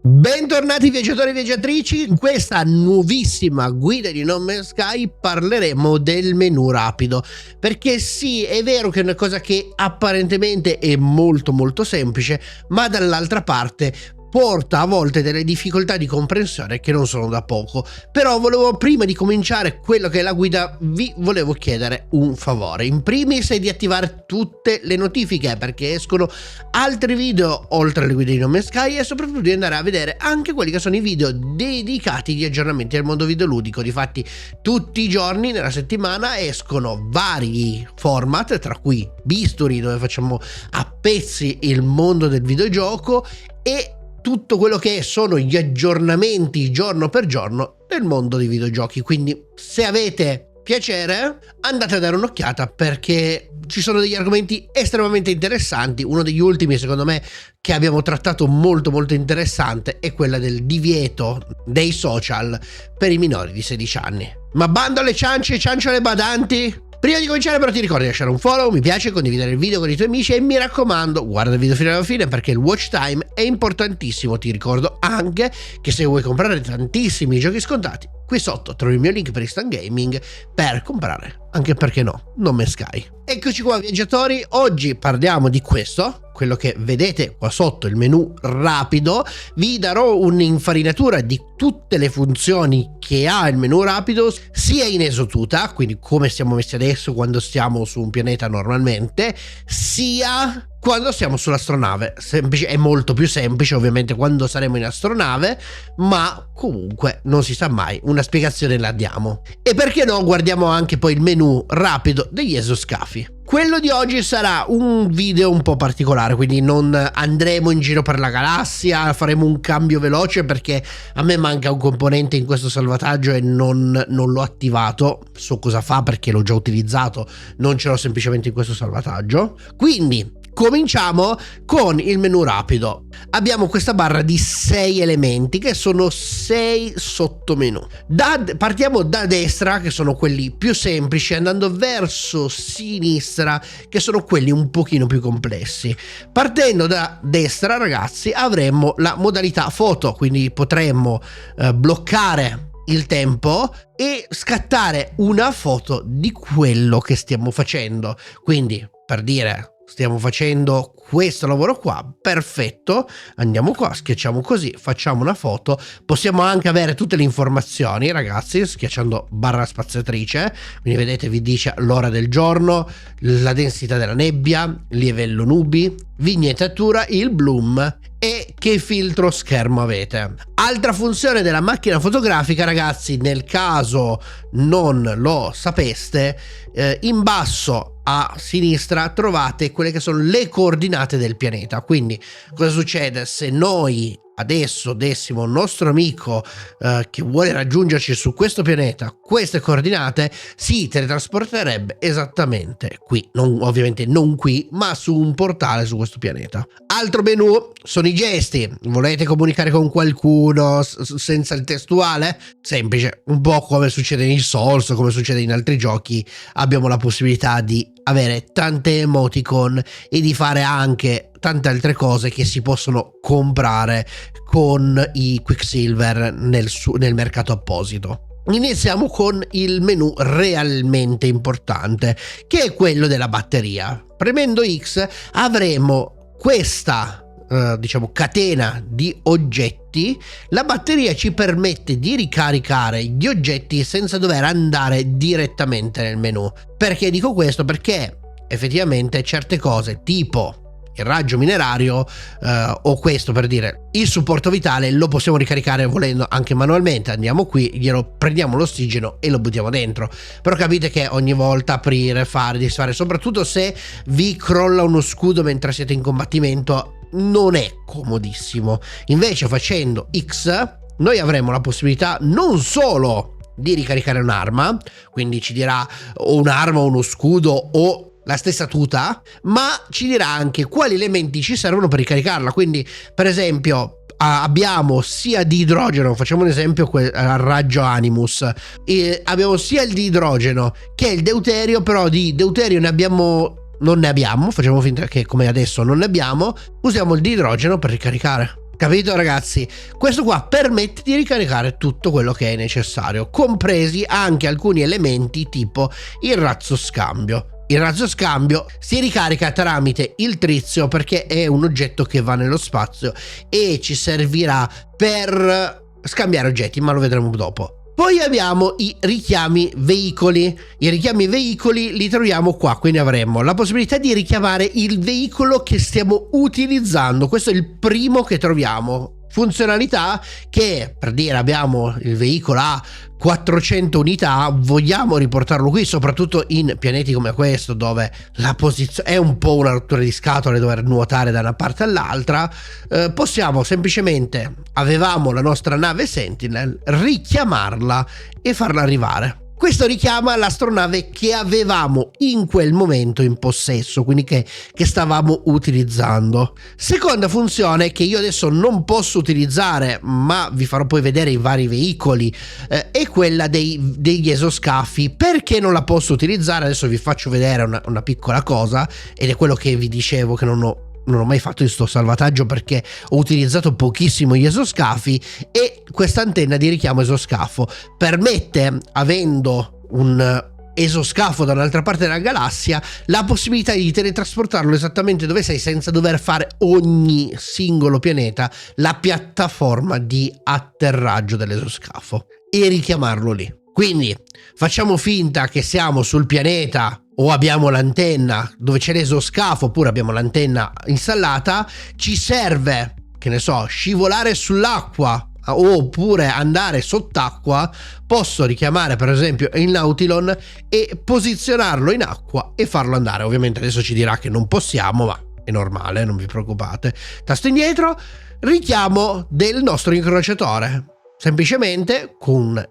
Bentornati viaggiatori e viaggiatrici, in questa nuovissima guida di No Man's Sky parleremo del menu rapido, perché sì, è vero che è una cosa che apparentemente è molto semplice, ma dall'altra parte porta a volte delle difficoltà di comprensione che non sono da poco. Però volevo, prima di cominciare quello che è la guida, vi volevo chiedere un favore. In primis è di attivare tutte le notifiche, perché escono altri video oltre alle guide di No Man's Sky, e soprattutto di andare a vedere anche quelli che sono i video dedicati agli aggiornamenti del mondo videoludico. Difatti tutti i giorni nella settimana escono vari format, tra cui Bisturi, dove facciamo a pezzi il mondo del videogioco, e tutto quello che sono gli aggiornamenti giorno per giorno del mondo dei videogiochi. Quindi se avete piacere andate a dare un'occhiata, perché ci sono degli argomenti estremamente interessanti. Uno degli ultimi, secondo me, che abbiamo trattato molto interessante è quella del divieto dei social per i minori di 16 anni. Ma bando alle ciance alle badanti! Prima di cominciare però ti ricordo di lasciare un follow, mi piace, condividere il video con i tuoi amici e mi raccomando guarda il video fino alla fine, perché il watch time è importantissimo. Ti ricordo anche che se vuoi comprare tantissimi giochi scontati, qui sotto trovi il mio link per Instant Gaming per comprare, anche perché no, No Man's Sky. Eccoci qua viaggiatori, oggi parliamo di questo, quello che vedete qua sotto, il menu rapido. Vi darò un'infarinatura di tutte le funzioni che ha il menu rapido, sia in esotuta, quindi come siamo messi adesso quando stiamo su un pianeta normalmente, sia quando siamo sull'astronave. È molto più semplice ovviamente quando saremo in astronave, ma comunque non si sa mai, una spiegazione la diamo. E perché no, guardiamo anche poi il menu rapido degli esoscafi. Quello di oggi sarà un video un po' particolare, quindi non andremo in giro per la galassia, faremo un cambio veloce perché a me manca un componente in questo salvataggio e non l'ho attivato. So cosa fa perché l'ho già utilizzato, non ce l'ho semplicemente in questo salvataggio. Quindi cominciamo con il menu rapido. Abbiamo questa barra di 6 elementi che sono 6 sottomenu. Partiamo da destra, che sono quelli più semplici, andando verso sinistra, che sono quelli un pochino più complessi. Partendo da destra, ragazzi, avremo la modalità foto, quindi potremmo bloccare il tempo e scattare una foto di quello che stiamo facendo. Quindi, per dire, stiamo facendo questo lavoro qua, perfetto, andiamo qua, schiacciamo così, facciamo una foto. Possiamo anche avere tutte le informazioni, ragazzi, schiacciando barra spaziatrice, quindi vedete, vi dice l'ora del giorno, la densità della nebbia, livello nubi, vignettatura, il bloom e che filtro schermo avete. Altra funzione della macchina fotografica, ragazzi, nel caso non lo sapeste, in basso a sinistra trovate quelle che sono le coordinate del pianeta. Quindi cosa succede se noi adesso dessimo un nostro amico che vuole raggiungerci su questo pianeta queste coordinate, si teletrasporterebbe esattamente qui, ovviamente non qui, ma su un portale su questo pianeta. Altro menu sono i gesti. Volete comunicare con qualcuno senza il testuale? Semplice, un po' come succede in Souls, come succede in altri giochi, abbiamo la possibilità di avere tante emoticon e di fare anche tante altre cose che si possono comprare con i Quicksilver nel mercato apposito. Iniziamo con il menu realmente importante, che è quello della batteria. Premendo X avremo questa diciamo catena di oggetti. La batteria ci permette di ricaricare gli oggetti senza dover andare direttamente nel menu. Perché dico questo? Perché effettivamente certe cose, tipo il raggio minerario o questo, per dire, il supporto vitale, lo possiamo ricaricare volendo anche manualmente. Andiamo qui, glielo prendiamo l'ossigeno e lo buttiamo dentro. Però capite che ogni volta aprire, fare, disfare, soprattutto se vi crolla uno scudo mentre siete in combattimento, non è comodissimo. Invece facendo X noi avremo la possibilità non solo di ricaricare un'arma, quindi ci dirà o un'arma o uno scudo o la stessa tuta, ma ci dirà anche quali elementi ci servono per ricaricarla. Quindi per esempio abbiamo sia di idrogeno, facciamo un esempio al raggio Animus, e abbiamo sia il di idrogeno che il deuterio, però di deuterio non ne abbiamo, facciamo finta che come adesso non ne abbiamo, usiamo il di idrogeno per ricaricare. Capito ragazzi? Questo qua permette di ricaricare tutto quello che è necessario, compresi anche alcuni elementi tipo il razzo scambio. Il razzo scambio si ricarica tramite il trizio perché è un oggetto che va nello spazio e ci servirà per scambiare oggetti, ma lo vedremo dopo. Poi abbiamo i richiami veicoli. I richiami veicoli li troviamo qua, quindi avremo la possibilità di richiamare il veicolo che stiamo utilizzando. Questo è il primo che troviamo. Funzionalità che, per dire, abbiamo il veicolo a 400 unità, vogliamo riportarlo qui, soprattutto in pianeti come questo dove la posizione è un po' una rottura di scatole, dover nuotare da una parte all'altra. Possiamo semplicemente, avevamo la nostra nave Sentinel, richiamarla e farla arrivare. Questo richiama l'astronave che avevamo in quel momento in possesso, quindi che stavamo utilizzando. Seconda funzione che io adesso non posso utilizzare, ma vi farò poi vedere i vari veicoli, è quella degli esoscafi. Perché non la posso utilizzare? Adesso vi faccio vedere una piccola cosa, ed è quello che vi dicevo che non ho mai fatto questo salvataggio perché ho utilizzato pochissimo gli esoscafi, e questa antenna di richiamo esoscafo permette, avendo un esoscafo da un'altra parte della galassia, la possibilità di teletrasportarlo esattamente dove sei senza dover fare ogni singolo pianeta la piattaforma di atterraggio dell'esoscafo e richiamarlo lì. Quindi facciamo finta che siamo sul pianeta o abbiamo l'antenna dove c'è l'esoscafo, oppure abbiamo l'antenna installata, ci serve, che ne so, scivolare sull'acqua oppure andare sott'acqua, posso richiamare per esempio il Nautilon e posizionarlo in acqua e farlo andare. Ovviamente adesso ci dirà che non possiamo, ma è normale, non vi preoccupate. Tasto indietro, richiamo del nostro incrociatore. Semplicemente con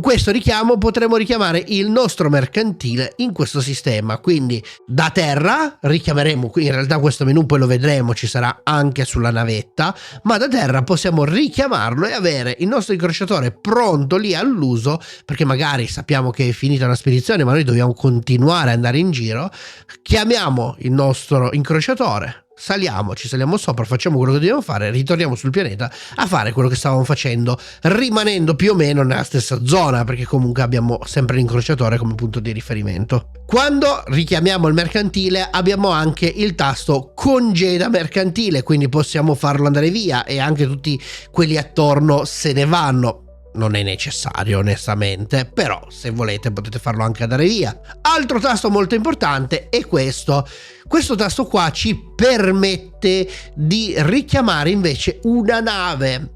questo richiamo potremo richiamare il nostro mercantile in questo sistema. Quindi da terra richiameremo, in realtà questo menu poi lo vedremo, ci sarà anche sulla navetta, ma da terra possiamo richiamarlo e avere il nostro incrociatore pronto lì all'uso, perché magari sappiamo che è finita una spedizione ma noi dobbiamo continuare ad andare in giro. Chiamiamo il nostro incrociatore, ci saliamo sopra, facciamo quello che dobbiamo fare, ritorniamo sul pianeta a fare quello che stavamo facendo, rimanendo più o meno nella stessa zona, perché comunque abbiamo sempre l'incrociatore come punto di riferimento. Quando richiamiamo il mercantile abbiamo anche il tasto congeda mercantile, quindi possiamo farlo andare via e anche tutti quelli attorno se ne vanno. Non è necessario onestamente, però se volete potete farlo anche andare via. Altro tasto molto importante è questo tasto qua, ci permette di richiamare invece una nave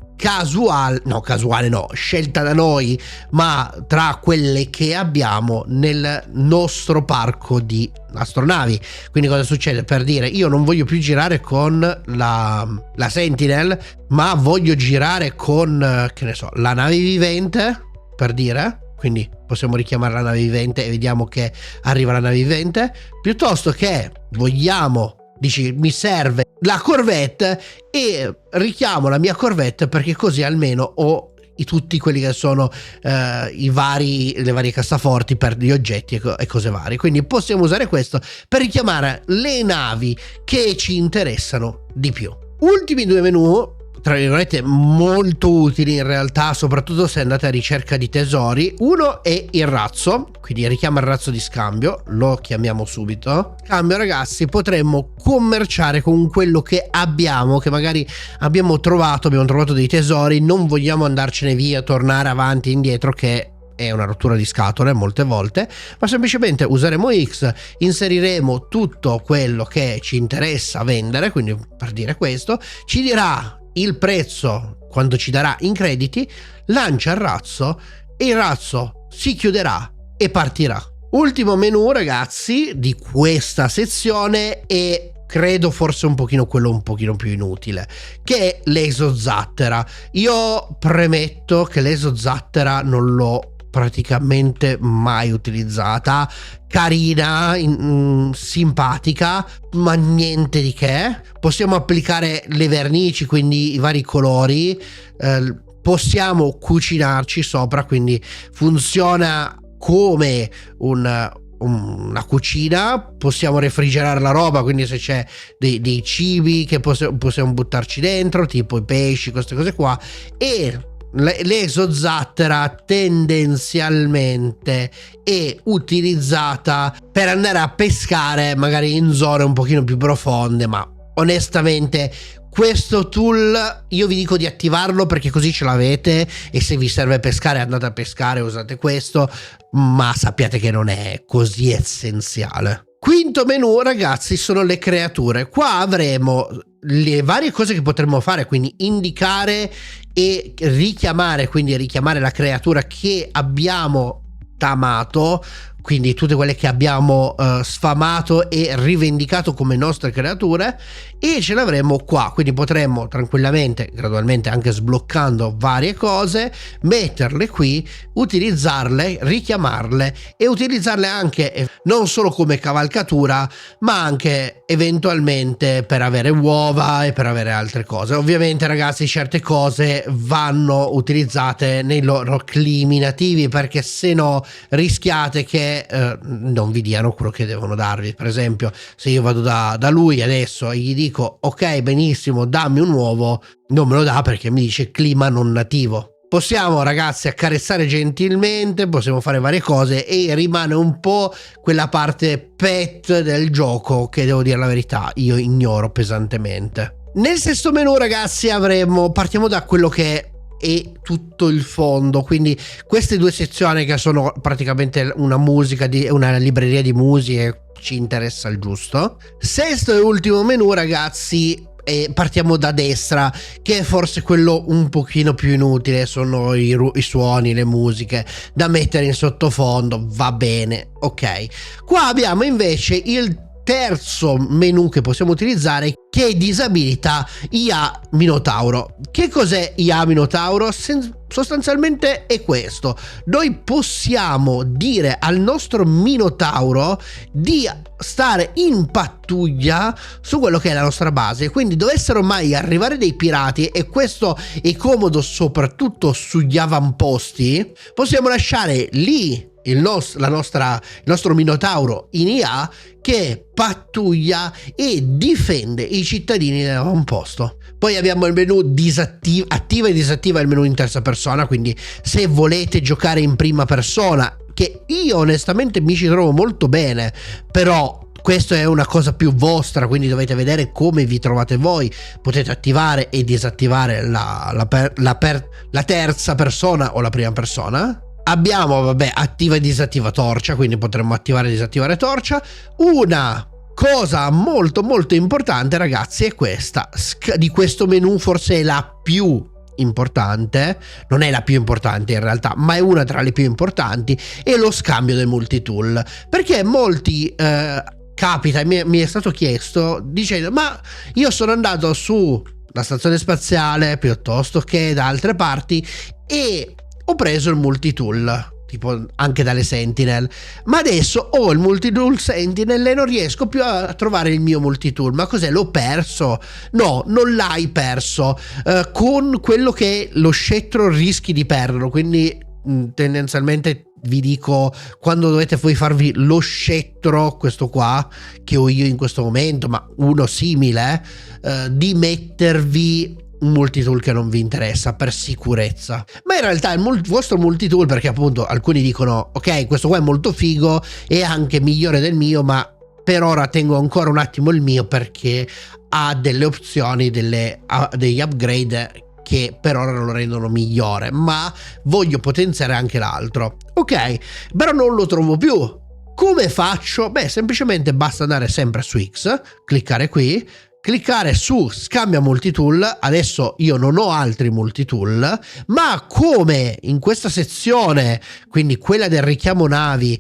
scelta da noi, ma tra quelle che abbiamo nel nostro parco di astronavi. Quindi cosa succede? Per dire, io non voglio più girare con la Sentinel, ma voglio girare con, che ne so, la nave vivente, per dire. Quindi possiamo richiamare la nave vivente e vediamo che arriva la nave vivente, piuttosto che dici mi serve la Corvette e richiamo la mia Corvette, perché così almeno ho tutti quelli che sono le varie cassaforti per gli oggetti e cose varie. Quindi possiamo usare questo per richiamare le navi che ci interessano di più. Ultimi due menu, tra virgolette molto utili in realtà, soprattutto se andate a ricerca di tesori. Uno è il razzo, quindi richiama il razzo di scambio, lo chiamiamo subito. Cambio ragazzi, potremmo commerciare con quello che abbiamo, che magari abbiamo trovato dei tesori, non vogliamo andarcene via, tornare avanti e indietro, che è una rottura di scatole molte volte, ma semplicemente useremo X, inseriremo tutto quello che ci interessa vendere, quindi per dire questo, ci dirà il prezzo quando ci darà in crediti, lancia il razzo e il razzo si chiuderà e partirà. Ultimo menu ragazzi di questa sezione è, credo forse quello un pochino più inutile, che è l'esozattera. Io premetto che l'esozattera non l'ho praticamente mai utilizzata, carina, simpatica, ma niente di che. Possiamo applicare le vernici, quindi i vari colori, possiamo cucinarci sopra, quindi funziona come una cucina, possiamo refrigerare la roba, quindi se c'è dei cibi che possiamo buttarci dentro, tipo i pesci, queste cose qua. E l'esozattera tendenzialmente è utilizzata per andare a pescare magari in zone un pochino più profonde, ma onestamente questo tool io vi dico di attivarlo perché così ce l'avete, e se vi serve pescare andate a pescare, usate questo, ma sappiate che non è così essenziale. Quinto menu, ragazzi, sono le creature. Qua avremo le varie cose che potremmo fare, quindi indicare e richiamare, quindi richiamare la creatura che abbiamo tamato, quindi tutte quelle che abbiamo sfamato e rivendicato come nostre creature, e ce l'avremo qua, quindi potremmo tranquillamente, gradualmente, anche sbloccando varie cose, metterle qui, utilizzarle, richiamarle e utilizzarle anche non solo come cavalcatura, ma anche eventualmente per avere uova e per avere altre cose. Ovviamente, ragazzi, certe cose vanno utilizzate nei loro climi nativi, perché se no rischiate che non vi diano quello che devono darvi. Per esempio, se io vado da lui adesso e gli dico ok, benissimo, dammi un uovo, non me lo dà perché mi dice clima non nativo. Possiamo, ragazzi, accarezzare gentilmente, possiamo fare varie cose, e rimane un po' quella parte pet del gioco che, devo dire la verità, io ignoro pesantemente. Nel sesto menu, ragazzi, partiamo da quello che e tutto il fondo, quindi queste due sezioni che sono praticamente una libreria di musiche, ci interessa il giusto. Sesto e ultimo menu, ragazzi, e partiamo da destra, che è forse quello un pochino più inutile, sono i suoni, le musiche da mettere in sottofondo, va bene, ok. Qua abbiamo invece il terzo menu che possiamo utilizzare, che disabilita IA Minotauro. Che cos'è IA Minotauro? Sostanzialmente è questo: noi possiamo dire al nostro Minotauro di stare in pattuglia su quello che è la nostra base, quindi dovessero mai arrivare dei pirati, e questo è comodo soprattutto sugli avamposti, possiamo lasciare lì il nostro Minotauro in IA che pattuglia e difende i cittadini dell'avamposto. Poi abbiamo il menu attiva e disattiva il menu in terza persona, quindi se volete giocare in prima persona, che io onestamente mi ci trovo molto bene, però questo è una cosa più vostra, quindi dovete vedere come vi trovate voi. Potete attivare e disattivare la terza persona o la prima persona. Abbiamo, vabbè, attiva e disattiva torcia, quindi potremmo attivare e disattivare torcia. Una cosa molto molto importante, ragazzi, è questa. Di questo menu forse è la più importante, non è la più importante in realtà, ma è una tra le più importanti, è lo scambio del multitool, perché molti capita, mi è stato chiesto dicendo: ma io sono andato sulla stazione spaziale piuttosto che da altre parti e ho preso il multitool, tipo anche dalle Sentinel, ma adesso ho il multitool Sentinel e non riesco più a trovare il mio multitool. Ma cos'è? L'ho perso? No, non l'hai perso. Con quello che è lo scettro rischi di perderlo, quindi tendenzialmente vi dico, quando dovete voi farvi lo scettro, questo qua che ho io in questo momento, ma uno simile, di mettervi un multitool che non vi interessa per sicurezza. Ma in realtà il vostro multitool, perché appunto alcuni dicono ok, questo qua è molto figo, è anche migliore del mio, ma per ora tengo ancora un attimo il mio perché ha delle opzioni, degli upgrade che per ora lo rendono migliore, ma voglio potenziare anche l'altro. Ok, però non lo trovo più. Come faccio? Beh, semplicemente basta andare sempre su X, cliccare qui, cliccare su scambia multitool. Adesso io non ho altri multitool, ma come in questa sezione, quindi quella del richiamo navi,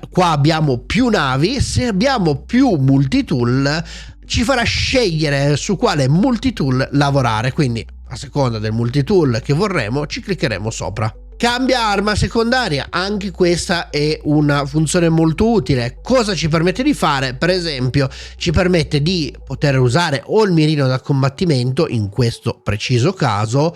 qua abbiamo più navi, se abbiamo più multitool ci farà scegliere su quale multitool lavorare, quindi a seconda del multitool che vorremmo ci cliccheremo sopra. Cambia arma secondaria, anche questa è una funzione molto utile. Cosa ci permette di fare? Per esempio ci permette di poter usare o il mirino da combattimento in questo preciso caso,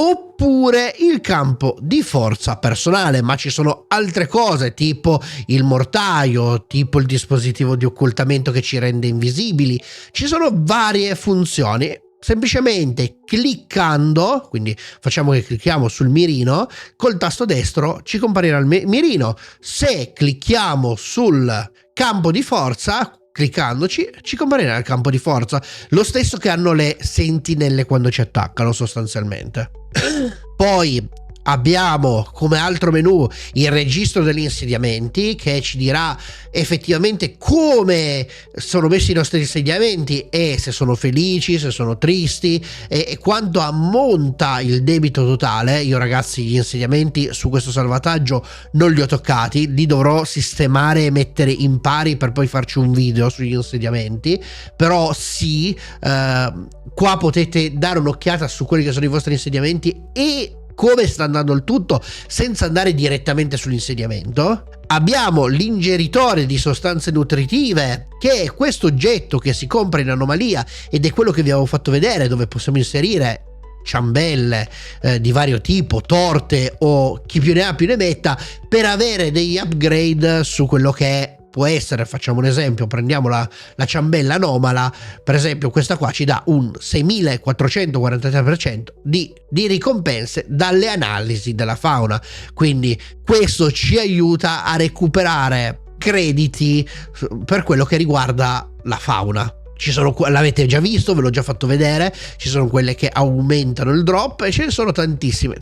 oppure il campo di forza personale, ma ci sono altre cose tipo il mortaio, tipo il dispositivo di occultamento che ci rende invisibili. Ci sono varie funzioni. Semplicemente cliccando, quindi facciamo che clicchiamo sul mirino, col tasto destro ci comparirà il mirino. Se clicchiamo sul campo di forza, cliccandoci, ci comparirà il campo di forza, lo stesso che hanno le sentinelle quando ci attaccano sostanzialmente. Poi abbiamo come altro menu il registro degli insediamenti, che ci dirà effettivamente come sono messi i nostri insediamenti e se sono felici, se sono tristi e quanto ammonta il debito totale. Io ragazzi gli insediamenti su questo salvataggio non li ho toccati, li dovrò sistemare e mettere in pari per poi farci un video sugli insediamenti, però sì, qua potete dare un'occhiata su quelli che sono i vostri insediamenti e come sta andando il tutto senza andare direttamente sull'insediamento. Abbiamo l'ingeritore di sostanze nutritive, che è questo oggetto che si compra in anomalia ed è quello che vi avevo fatto vedere, dove possiamo inserire ciambelle di vario tipo, torte o chi più ne ha più ne metta, per avere degli upgrade su quello che è. Può essere, facciamo un esempio, prendiamo la ciambella anomala, per esempio questa qua ci dà un 6443% di ricompense dalle analisi della fauna, quindi questo ci aiuta a recuperare crediti per quello che riguarda la fauna. Ci sono, l'avete già visto, ve l'ho già fatto vedere, ci sono quelle che aumentano il drop e ce ne sono tantissime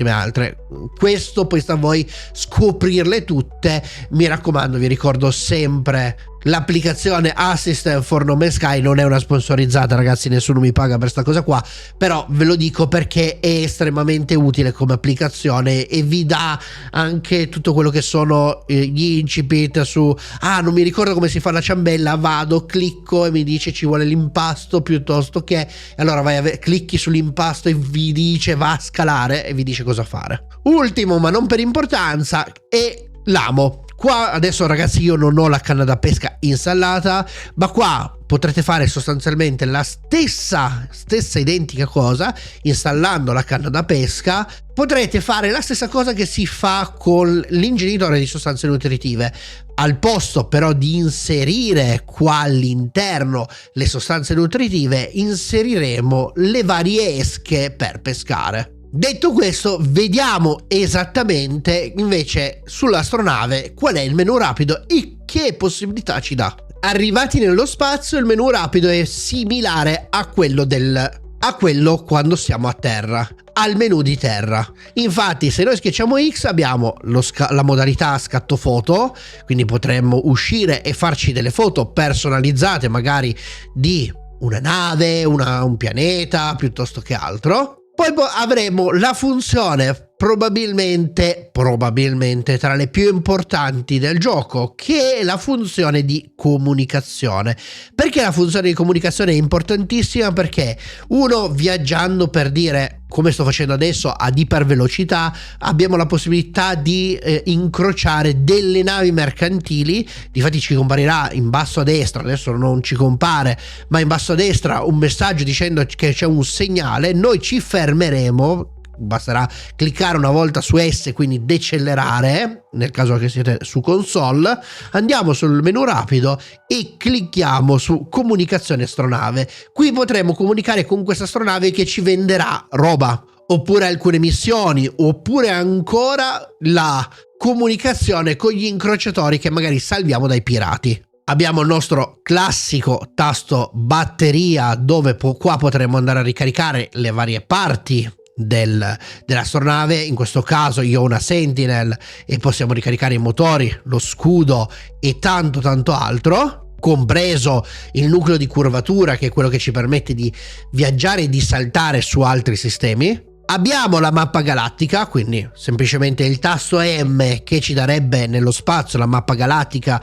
altre. Questo poi sta a voi scoprirle tutte. Mi raccomando, vi ricordo sempre l'applicazione Assist for No Man's Sky non è una sponsorizzata, ragazzi, nessuno mi paga per sta cosa qua, però ve lo dico perché è estremamente utile come applicazione e vi dà anche tutto quello che sono gli incipit su non mi ricordo come si fa la ciambella, vado, clicco e mi dice ci vuole l'impasto piuttosto che, allora clicchi sull'impasto e vi dice va a scalare e vi dice cosa fare. Ultimo ma non per importanza è l'amo. Qua adesso ragazzi io non ho la canna da pesca installata, ma qua potrete fare sostanzialmente la stessa identica cosa installando la canna da pesca. Potrete fare la stessa cosa che si fa con l'ingegnitore di sostanze nutritive. Al posto però di inserire qua all'interno le sostanze nutritive, inseriremo le varie esche per pescare. Detto questo, vediamo esattamente invece sull'astronave qual è il menu rapido e che possibilità ci dà. Arrivati nello spazio, il menu rapido è similare a quello quando siamo a terra, al menu di terra. Infatti se noi schiacciamo X abbiamo la modalità scatto foto, quindi potremmo uscire e farci delle foto personalizzate magari di una nave, un pianeta piuttosto che altro. Poi avremo la funzione probabilmente tra le più importanti del gioco, che è la funzione di comunicazione. Perché la funzione di comunicazione è importantissima? Perché uno, viaggiando, per dire come sto facendo adesso ad ipervelocità, abbiamo la possibilità di incrociare delle navi mercantili. Difatti ci comparirà in basso a destra, adesso non ci compare, ma in basso a destra un messaggio dicendo che c'è un segnale. Noi ci fermeremo, basterà cliccare una volta su S, quindi decelerare nel caso che siete su console, andiamo sul menu rapido e clicchiamo su comunicazione astronave. Qui potremo comunicare con questa astronave che ci venderà roba, oppure alcune missioni, oppure ancora la comunicazione con gli incrociatori che magari salviamo dai pirati. Abbiamo il nostro classico tasto batteria, dove qua potremo andare a ricaricare le varie parti dell'astronave. In questo caso io ho una Sentinel e possiamo ricaricare i motori, lo scudo e tanto altro, compreso il nucleo di curvatura, che è quello che ci permette di viaggiare e di saltare su altri sistemi. Abbiamo la mappa galattica, quindi semplicemente il tasto M che ci darebbe nello spazio la mappa galattica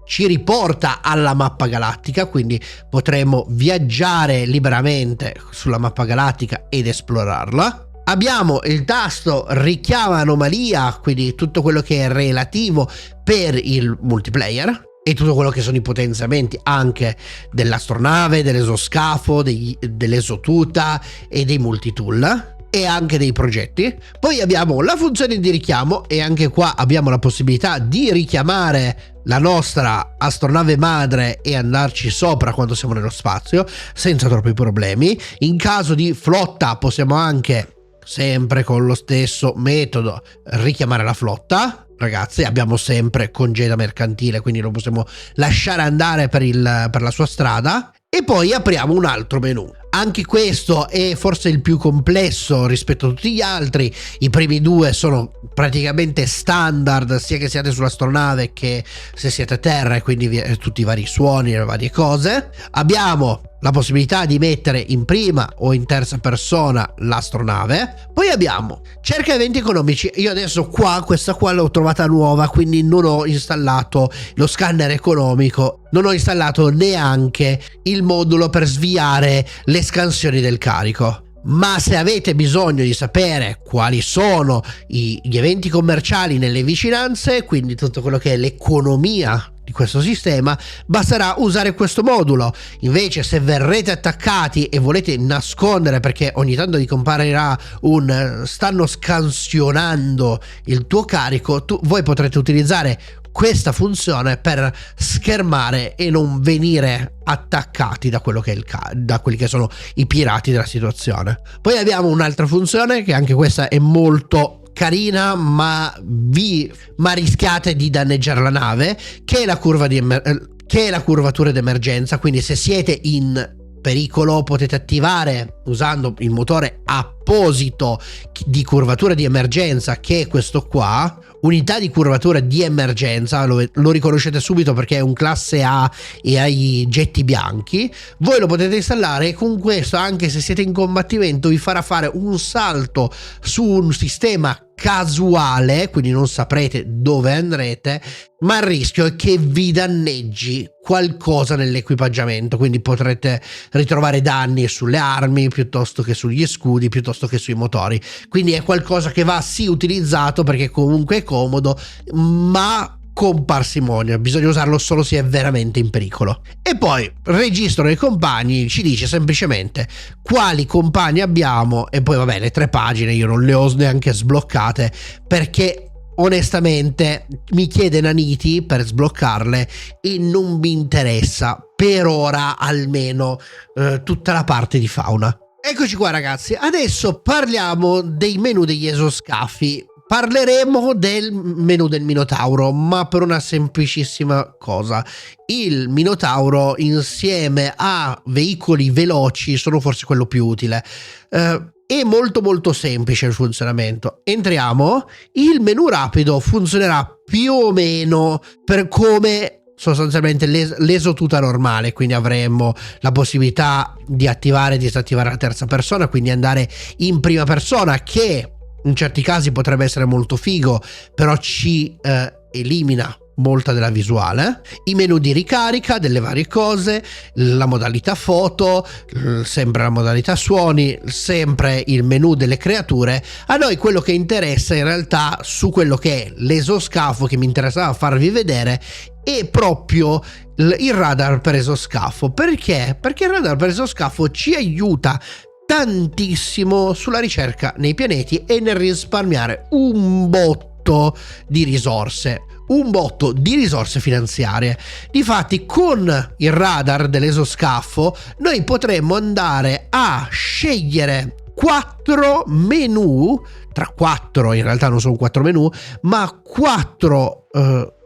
ci riporta alla mappa galattica, quindi potremo viaggiare liberamente sulla mappa galattica ed esplorarla. Abbiamo il tasto richiama anomalia, quindi tutto quello che è relativo per il multiplayer e tutto quello che sono i potenziamenti anche dell'astronave, dell'esoscafo, dell'esotuta e dei multitool. e anche dei progetti. Poi abbiamo la funzione di richiamo e anche qua abbiamo la possibilità di richiamare la nostra astronave madre e andarci sopra quando siamo nello spazio senza troppi problemi. In caso di flotta possiamo anche, sempre con lo stesso metodo, richiamare la flotta. Ragazzi, abbiamo sempre congedo mercantile, quindi lo possiamo lasciare andare per la sua strada. E poi apriamo un altro menu. Anche questo è forse il più complesso rispetto a tutti gli altri. I primi due sono praticamente standard, sia che siate sull'astronave che se siete a terra, e quindi tutti i vari suoni, le varie cose. Abbiamo la possibilità di mettere in prima o in terza persona l'astronave. Poi abbiamo cerca eventi economici. Io adesso questa qua l'ho trovata nuova, quindi non ho installato lo scanner economico, non ho installato neanche il modulo per sviare le scansioni del carico. Ma se avete bisogno di sapere quali sono gli eventi commerciali nelle vicinanze, quindi tutto quello che è l'economia di questo sistema, basterà usare questo modulo. Invece, se verrete attaccati e volete nascondere, perché ogni tanto vi comparirà stanno scansionando il tuo carico, voi potrete utilizzare questa funzione per schermare e non venire attaccati da quelli che sono i pirati della situazione. Poi abbiamo un'altra funzione che anche questa è molto carina, ma rischiate di danneggiare la nave, che è la curvatura d'emergenza. Quindi se siete in pericolo potete attivare, usando il motore apposito di curvatura di emergenza, che è questo qua, unità di curvatura di emergenza. Lo riconoscete subito perché è un classe A e ha i getti bianchi. Voi lo potete installare e con questo, anche se siete in combattimento, vi farà fare un salto su un sistema casuale, quindi non saprete dove andrete, ma il rischio è che vi danneggi qualcosa nell'equipaggiamento, quindi potrete ritrovare danni sulle armi piuttosto che sugli scudi, piuttosto che sui motori. Quindi è qualcosa che va sì utilizzato perché comunque è comodo, ma con parsimonia, bisogna usarlo solo se è veramente in pericolo. E poi registro dei compagni ci dice semplicemente quali compagni abbiamo, e poi vabbè, le 3 pagine io non le ho neanche sbloccate perché onestamente mi chiede Naniti per sbloccarle e non mi interessa per ora, almeno tutta la parte di fauna. Eccoci qua ragazzi, adesso parliamo dei menu degli esoscafi. Parleremo del menu del Minotauro, ma per una semplicissima cosa. Il Minotauro insieme a veicoli veloci sono forse quello più utile. È molto molto semplice il funzionamento. Entriamo, il menu rapido funzionerà più o meno per come sostanzialmente l'esotuta normale, quindi avremo la possibilità di attivare e disattivare la terza persona, quindi andare in prima persona, che in certi casi potrebbe essere molto figo, però ci elimina molta della visuale. I menu di ricarica delle varie cose, la modalità foto, sempre la modalità suoni, sempre il menu delle creature. A noi quello che interessa in realtà, su quello che è l'esoscafo che mi interessava farvi vedere, è proprio il radar per esoscafo. Perché? Perché il radar per esoscafo ci aiuta tantissimo sulla ricerca nei pianeti e nel risparmiare un botto di risorse finanziarie. Difatti, con il radar dell'esoscafo noi potremmo andare a scegliere 4 menu, tra 4 in realtà non sono 4 menu, ma 4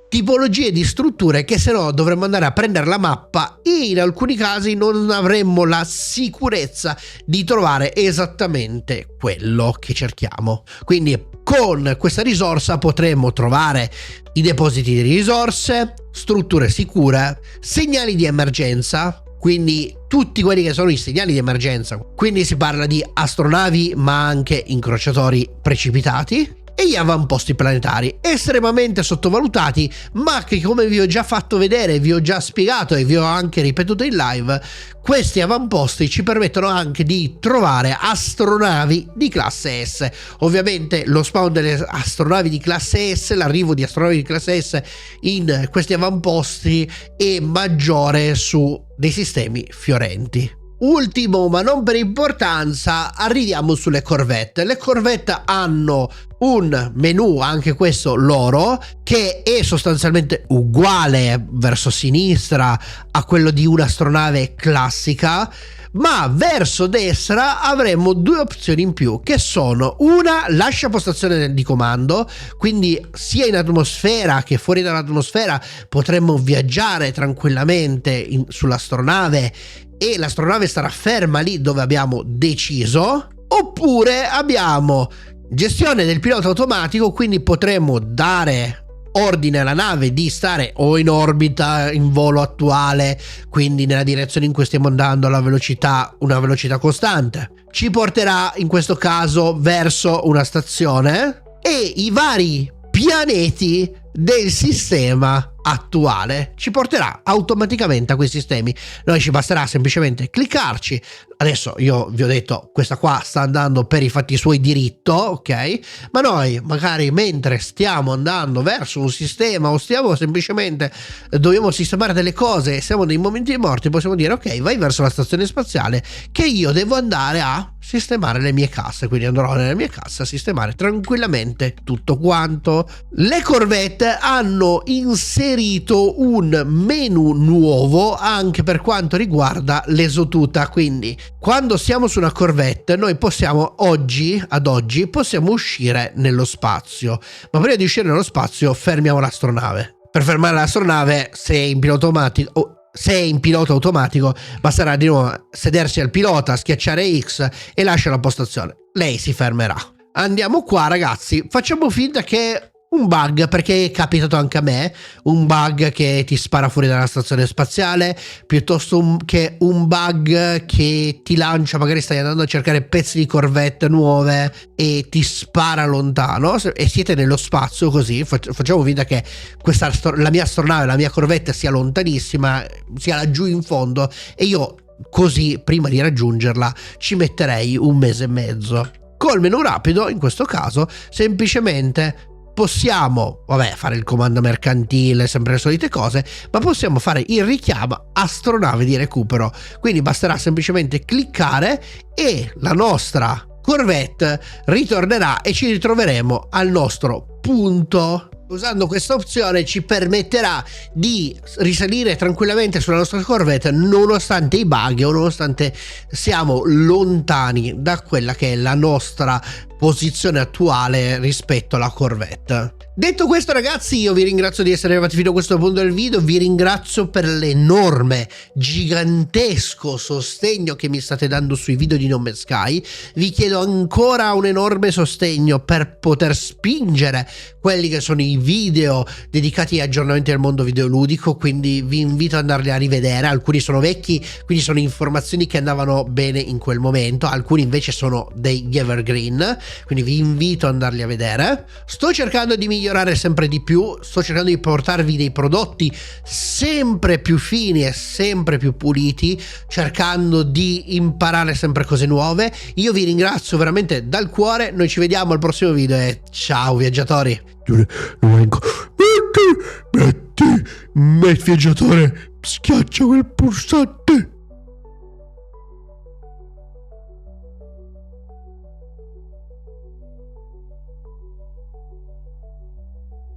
tipologie di strutture che se no dovremmo andare a prendere la mappa e in alcuni casi non avremmo la sicurezza di trovare esattamente quello che cerchiamo. Quindi con questa risorsa potremmo trovare i depositi di risorse, strutture sicure, segnali di emergenza, quindi tutti quelli che sono i segnali di emergenza. Quindi si parla di astronavi ma anche incrociatori precipitati, e gli avamposti planetari, estremamente sottovalutati, ma che, come vi ho già fatto vedere, vi ho già spiegato e vi ho anche ripetuto in live, questi avamposti ci permettono anche di trovare astronavi di classe S. Ovviamente lo spawn delle astronavi di classe S, l'arrivo di astronavi di classe S in questi avamposti è maggiore su dei sistemi fiorenti. Ultimo ma non per importanza, arriviamo sulle corvette. Le corvette hanno un menu, anche questo loro, che è sostanzialmente uguale verso sinistra a quello di un'astronave classica, ma verso destra avremo due opzioni in più, che sono: una, lascia postazione di comando, quindi sia in atmosfera che fuori dall'atmosfera potremmo viaggiare tranquillamente sull'astronave e l'astronave starà ferma lì dove abbiamo deciso. Oppure abbiamo gestione del pilota automatico, quindi potremmo dare ordine alla nave di stare o in orbita in volo attuale, quindi nella direzione in cui stiamo andando, alla velocità, una velocità costante. Ci porterà in questo caso verso una stazione e i vari pianeti del sistema attuale ci porterà automaticamente a quei sistemi. Noi ci basterà semplicemente cliccarci. Adesso io vi ho detto, questa qua sta andando per i fatti suoi diritto, ok? Ma noi magari mentre stiamo andando verso un sistema o stiamo semplicemente dobbiamo sistemare delle cose e siamo nei momenti morti, possiamo dire: ok, vai verso la stazione spaziale che io devo andare a sistemare le mie casse. Quindi andrò nelle mie casse a sistemare tranquillamente tutto quanto. Le corvette hanno inserito un menu nuovo anche per quanto riguarda l'esotuta, quindi quando siamo su una corvette noi possiamo ad oggi possiamo uscire nello spazio, ma prima di uscire nello spazio fermiamo l'astronave. Per fermare l'astronave, se è in pilota automatico basterà di nuovo sedersi al pilota, schiacciare X e lascia la postazione, lei si fermerà. Andiamo qua ragazzi, facciamo finta che un bug, perché è capitato anche a me, un bug che ti spara fuori dalla stazione spaziale, piuttosto che un bug che ti lancia, magari stai andando a cercare pezzi di corvette nuove e ti spara lontano e siete nello spazio. Così facciamo finta che la mia astronave, la mia corvetta sia lontanissima, sia laggiù in fondo, e io così prima di raggiungerla ci metterei 1 mese e mezzo. Col menu rapido in questo caso semplicemente possiamo fare il comando mercantile, sempre le solite cose, ma possiamo fare il richiamo astronave di recupero. Quindi basterà semplicemente cliccare e la nostra corvette ritornerà e ci ritroveremo al nostro punto. Usando questa opzione ci permetterà di risalire tranquillamente sulla nostra corvette nonostante i bug o nonostante siamo lontani da quella che è la nostra posizione attuale rispetto alla corvette. Detto questo ragazzi, io vi ringrazio di essere arrivati fino a questo punto del video, vi ringrazio per l'enorme, gigantesco sostegno che mi state dando sui video di No Man's Sky. Vi chiedo ancora un enorme sostegno per poter spingere quelli che sono i video dedicati a aggiornamenti del mondo videoludico, quindi vi invito ad andarli a rivedere. Alcuni sono vecchi, quindi sono informazioni che andavano bene in quel momento, alcuni invece sono degli evergreen, quindi vi invito ad andarli a vedere. Sto cercando di migliorare sempre di più, sto cercando di portarvi dei prodotti sempre più fini e sempre più puliti, cercando di imparare sempre cose nuove. Io vi ringrazio veramente dal cuore, noi ci vediamo al prossimo video e ciao viaggiatori. Metti, viaggiatore, schiaccia quel pulsante.